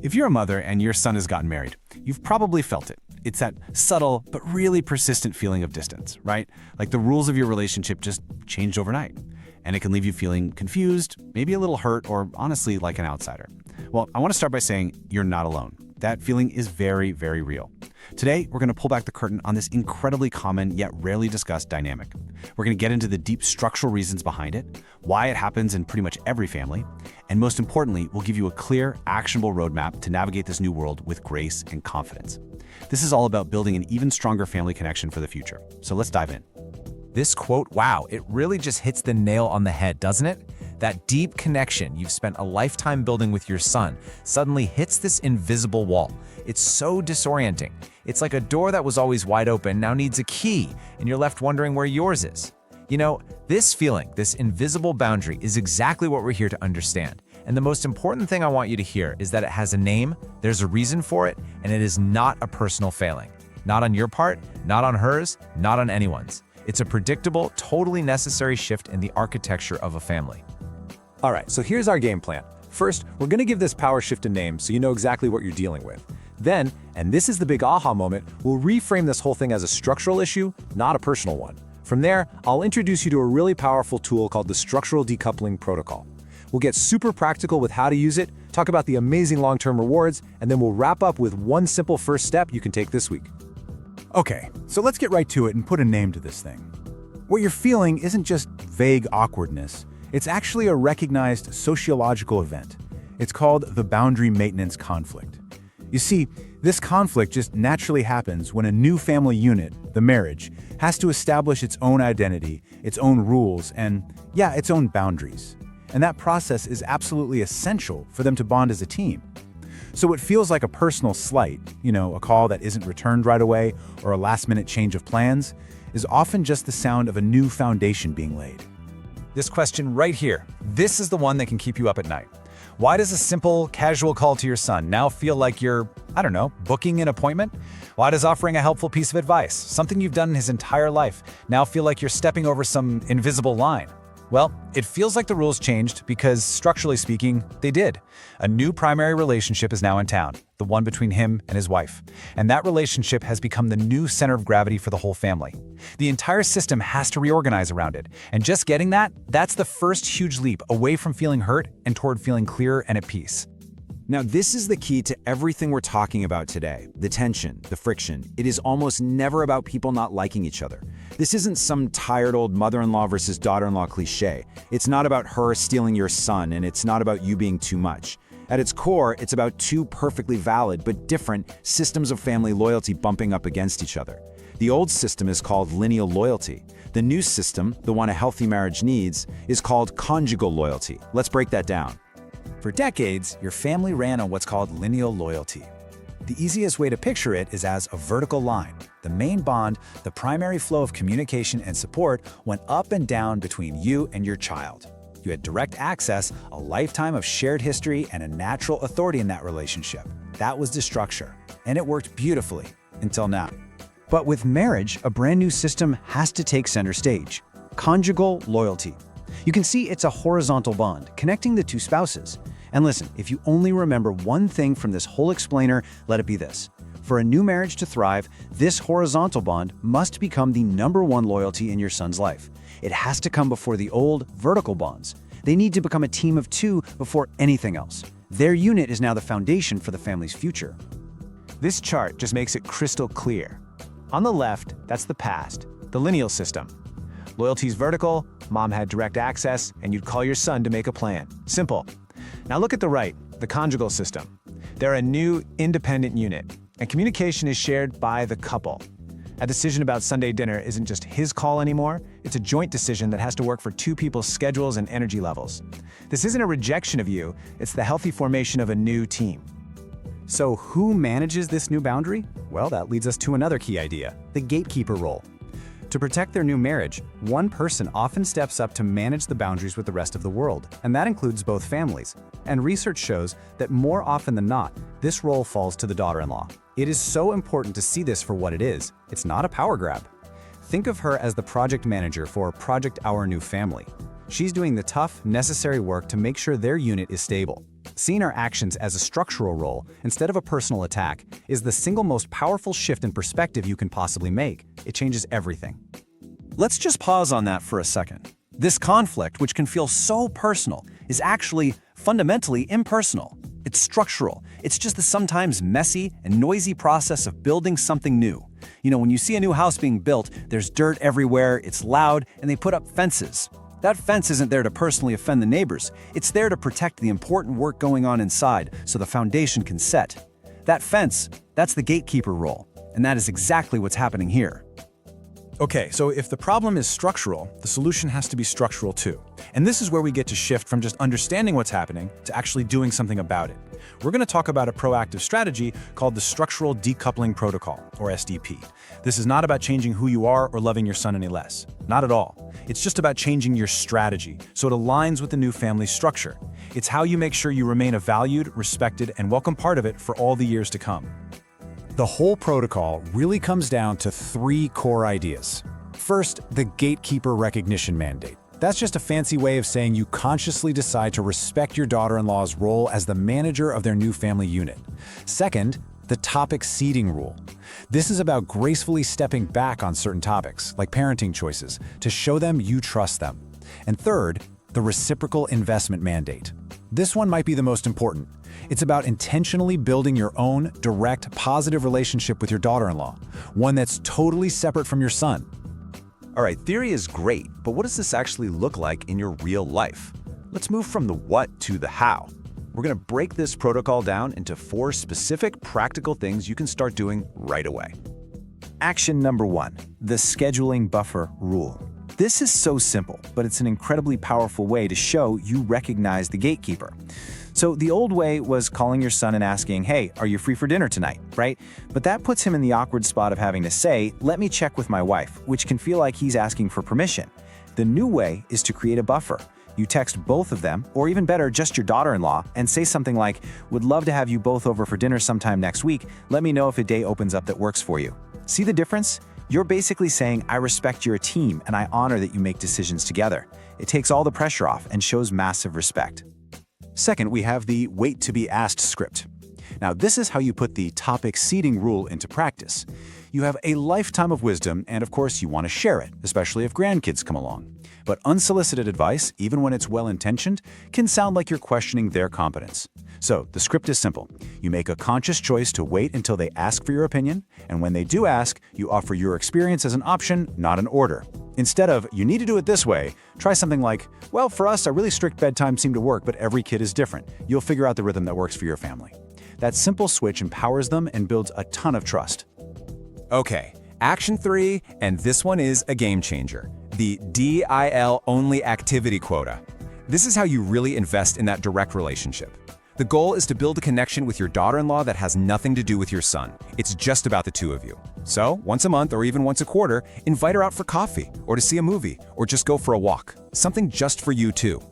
If you're a mother and your son has gotten married, you've probably felt it. It's that subtle but really persistent feeling of distance, right? Like the rules of your relationship just changed overnight. And it can leave you feeling confused, maybe a little hurt, or honestly like an outsider. Well, I want to start by saying you're not alone. That feeling is very, very real. Today, we're going to pull back the curtain on this incredibly common yet rarely discussed dynamic. We're going to get into the deep structural reasons behind it, why it happens in pretty much every family, and most importantly, we'll give you a clear, actionable roadmap to navigate this new world with grace and confidence. This is all about building an even stronger family connection for the future. So let's dive in. This quote, wow, it really just hits the nail on the head, doesn't it? That deep connection you've spent a lifetime building with your son suddenly hits this invisible wall. It's so disorienting. It's like a door that was always wide open now needs a key, and you're left wondering where yours is. You know, this feeling, this invisible boundary, is exactly what we're here to understand. And the most important thing I want you to hear is that it has a name, there's a reason for it, and it is not a personal failing. Not on your part, not on hers, not on anyone's. It's a predictable, totally necessary shift in the architecture of a family. All right, so here's our game plan. First, we're going to give this power shift a name so you know exactly what you're dealing with. Then, and this is the big aha moment, we'll reframe this whole thing as a structural issue, not a personal one. From there, I'll introduce you to a really powerful tool called the Structural Decoupling Protocol. We'll get super practical with how to use it, talk about the amazing long-term rewards, and then we'll wrap up with one simple first step you can take this week. Okay, so let's get right to it and put a name to this thing. What you're feeling isn't just vague awkwardness. It's actually a recognized sociological event. It's called the boundary maintenance conflict. You see, this conflict just naturally happens when a new family unit, the marriage, has to establish its own identity, its own rules, and, yeah, its own boundaries. And that process is absolutely essential for them to bond as a team. So what feels like a personal slight, a call that isn't returned right away or a last-minute change of plans, is often just the sound of a new foundation being laid. This question right here, this is the one that can keep you up at night. Why does a simple, casual call to your son now feel like you're, booking an appointment? Why does offering a helpful piece of advice, something you've done his entire life, now feel like you're stepping over some invisible line? Well, it feels like the rules changed because, structurally speaking, they did. A new primary relationship is now in town, the one between him and his wife. And that relationship has become the new center of gravity for the whole family. The entire system has to reorganize around it. And just getting that's the first huge leap away from feeling hurt and toward feeling clear and at peace. Now, this is the key to everything we're talking about today. The tension, the friction. It is almost never about people not liking each other. This isn't some tired old mother-in-law versus daughter-in-law cliche. It's not about her stealing your son, and it's not about you being too much. At its core, it's about two perfectly valid but different systems of family loyalty bumping up against each other. The old system is called lineal loyalty. The new system, the one a healthy marriage needs, is called conjugal loyalty. Let's break that down. For decades, your family ran on what's called lineal loyalty. The easiest way to picture it is as a vertical line. The main bond, the primary flow of communication and support, went up and down between you and your child. You had direct access, a lifetime of shared history, and a natural authority in that relationship. That was the structure, and it worked beautifully, until now. But with marriage, a brand new system has to take center stage: conjugal loyalty. You can see it's a horizontal bond connecting the two spouses. And listen, if you only remember one thing from this whole explainer, let it be this. For a new marriage to thrive, this horizontal bond must become the #1 loyalty in your son's life. It has to come before the old vertical bonds. They need to become a team of two before anything else. Their unit is now the foundation for the family's future. This chart just makes it crystal clear. On the left, that's the past, the lineal system. Loyalty's vertical, mom had direct access, and you'd call your son to make a plan. Simple. Now look at the right, the conjugal system. They're a new, independent unit, and communication is shared by the couple. A decision about Sunday dinner isn't just his call anymore, it's a joint decision that has to work for two people's schedules and energy levels. This isn't a rejection of you, it's the healthy formation of a new team. So who manages this new boundary? Well, that leads us to another key idea, the gatekeeper role. To protect their new marriage, one person often steps up to manage the boundaries with the rest of the world, and that includes both families. And research shows that more often than not, this role falls to the daughter-in-law. It is so important to see this for what it is. It's not a power grab. Think of her as the project manager for Project Our New Family. She's doing the tough, necessary work to make sure their unit is stable. Seeing our actions as a structural role instead of a personal attack is the single most powerful shift in perspective you can possibly make. It changes everything. Let's just pause on that for a second. This conflict, which can feel so personal, is actually fundamentally impersonal. It's structural. It's just the sometimes messy and noisy process of building something new. You know, when you see a new house being built, there's dirt everywhere, it's loud, and they put up fences. That fence isn't there to personally offend the neighbors. It's there to protect the important work going on inside so the foundation can set. That fence, that's the gatekeeper role, and that is exactly what's happening here. Okay, so if the problem is structural, the solution has to be structural too. And this is where we get to shift from just understanding what's happening to actually doing something about it. We're going to talk about a proactive strategy called the Structural Decoupling Protocol, or SDP. This is not about changing who you are or loving your son any less. Not at all. It's just about changing your strategy so it aligns with the new family structure. It's how you make sure you remain a valued, respected, and welcome part of it for all the years to come. The whole protocol really comes down to 3 core ideas. First, the Gatekeeper Recognition Mandate. That's just a fancy way of saying you consciously decide to respect your daughter-in-law's role as the manager of their new family unit. Second, the Topic Ceding Rule. This is about gracefully stepping back on certain topics, like parenting choices, to show them you trust them. And third, the Reciprocal Investment Mandate. This one might be the most important. It's about intentionally building your own, direct, positive relationship with your daughter-in-law, one that's totally separate from your son. All right, theory is great, but what does this actually look like in your real life? Let's move from the what to the how. We're going to break this protocol down into 4 specific practical things you can start doing right away. Action number 1, the scheduling buffer rule. This is so simple, but it's an incredibly powerful way to show you recognize the gatekeeper. So the old way was calling your son and asking, "Hey, are you free for dinner tonight?" Right? But that puts him in the awkward spot of having to say, "Let me check with my wife," which can feel like he's asking for permission. The new way is to create a buffer. You text both of them, or even better, just your daughter-in-law, and say something like, "Would love to have you both over for dinner sometime next week. Let me know if a day opens up that works for you." See the difference? You're basically saying, "I respect you're a team and I honor that you make decisions together." It takes all the pressure off and shows massive respect. Second, we have the wait to be asked script. Now, this is how you put the Topic Ceding Rule into practice. You have a lifetime of wisdom, and of course, you want to share it, especially if grandkids come along. But unsolicited advice, even when it's well-intentioned, can sound like you're questioning their competence. So, the script is simple. You make a conscious choice to wait until they ask for your opinion, and when they do ask, you offer your experience as an option, not an order. Instead of, "You need to do it this way," try something like, "Well, for us, a really strict bedtime seemed to work, but every kid is different. You'll figure out the rhythm that works for your family." That simple switch empowers them and builds a ton of trust. Okay, action 3, and this one is a game changer. The DIL-Only Activity Quota. This is how you really invest in that direct relationship. The goal is to build a connection with your daughter-in-law that has nothing to do with your son. It's just about the two of you. So, once a month or even once a quarter, invite her out for coffee, or to see a movie, or just go for a walk. Something just for you too.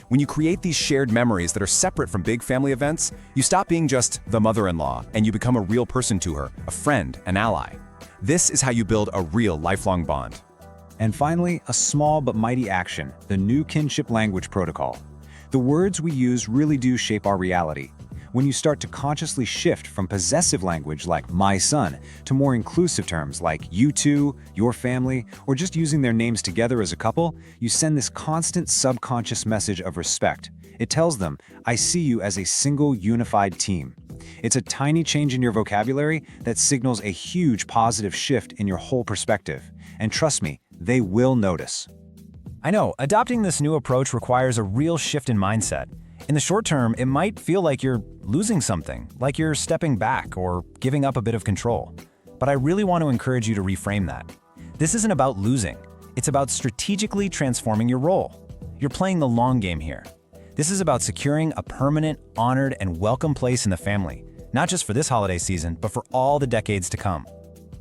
When you create these shared memories that are separate from big family events, you stop being just the mother-in-law and you become a real person to her, a friend, an ally. This is how you build a real lifelong bond. And finally, a small but mighty action, the new kinship language protocol. The words we use really do shape our reality. When you start to consciously shift from possessive language like "my son" to more inclusive terms like "you two," "your family," or just using their names together as a couple, you send this constant subconscious message of respect. It tells them, "I see you as a single unified team." It's a tiny change in your vocabulary that signals a huge positive shift in your whole perspective. And trust me, they will notice. I know, adopting this new approach requires a real shift in mindset. In the short term, it might feel like you're losing something, like you're stepping back or giving up a bit of control. But I really want to encourage you to reframe that. This isn't about losing. It's about strategically transforming your role. You're playing the long game here. This is about securing a permanent, honored, and welcome place in the family, not just for this holiday season, but for all the decades to come.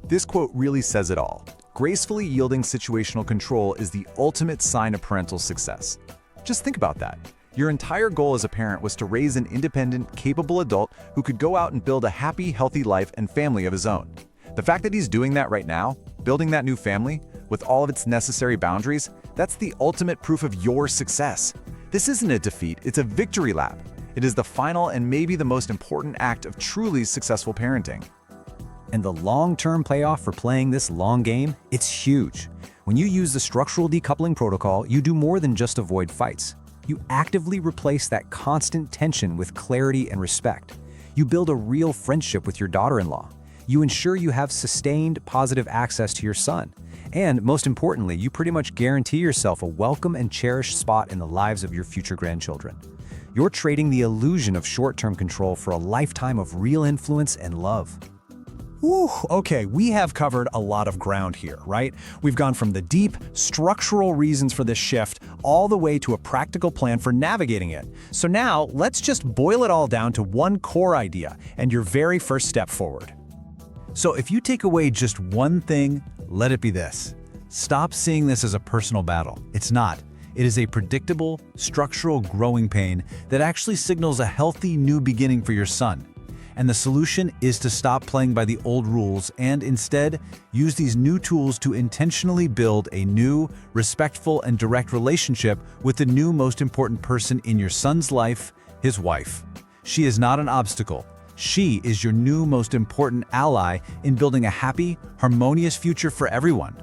This quote really says it all. Gracefully yielding situational control is the ultimate sign of parental success. Just think about that. Your entire goal as a parent was to raise an independent, capable adult who could go out and build a happy, healthy life and family of his own. The fact that he's doing that right now, building that new family, with all of its necessary boundaries, that's the ultimate proof of your success. This isn't a defeat, it's a victory lap. It is the final and maybe the most important act of truly successful parenting. And the long-term payoff for playing this long game, it's huge. When you use the Structural Decoupling Protocol, you do more than just avoid fights. You actively replace that constant tension with clarity and respect. You build a real friendship with your daughter-in-law. You ensure you have sustained positive access to your son. And most importantly, you pretty much guarantee yourself a welcome and cherished spot in the lives of your future grandchildren. You're trading the illusion of short-term control for a lifetime of real influence and love. Whew, okay, we have covered a lot of ground here, right? We've gone from the deep, structural reasons for this shift all the way to a practical plan for navigating it. So now, let's just boil it all down to one core idea and your very first step forward. So if you take away just one thing, let it be this. Stop seeing this as a personal battle. It's not. It is a predictable, structural growing pain that actually signals a healthy new beginning for your son. And the solution is to stop playing by the old rules and instead use these new tools to intentionally build a new, respectful, and direct relationship with the new most important person in your son's life, his wife. She is not an obstacle. She is your new most important ally in building a happy, harmonious future for everyone.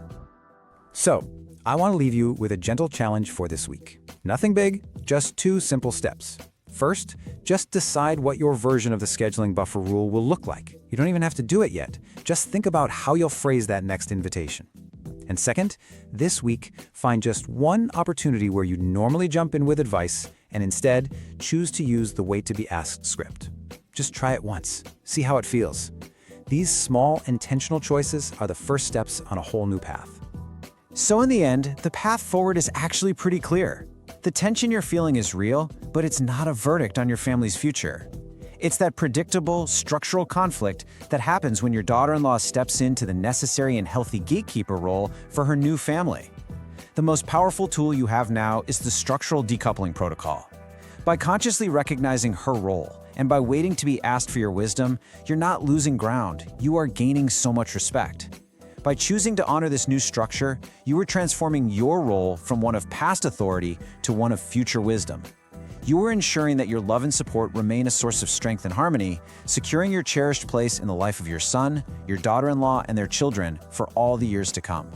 So, I want to leave you with a gentle challenge for this week. Nothing big, just 2 simple steps. First, just decide what your version of the scheduling buffer rule will look like. You don't even have to do it yet. Just think about how you'll phrase that next invitation. And second, this week, find just one opportunity where you normally jump in with advice and instead choose to use the wait to be asked script. Just try it once. See how it feels. These small, intentional choices are the first steps on a whole new path. So in the end, the path forward is actually pretty clear. The tension you're feeling is real, but it's not a verdict on your family's future. It's that predictable, structural conflict that happens when your daughter-in-law steps into the necessary and healthy gatekeeper role for her new family. The most powerful tool you have now is the Structural Decoupling Protocol. By consciously recognizing her role, and by waiting to be asked for your wisdom, you're not losing ground, you are gaining so much respect. By choosing to honor this new structure, you are transforming your role from one of past authority to one of future wisdom. You are ensuring that your love and support remain a source of strength and harmony, securing your cherished place in the life of your son, your daughter-in-law, and their children for all the years to come.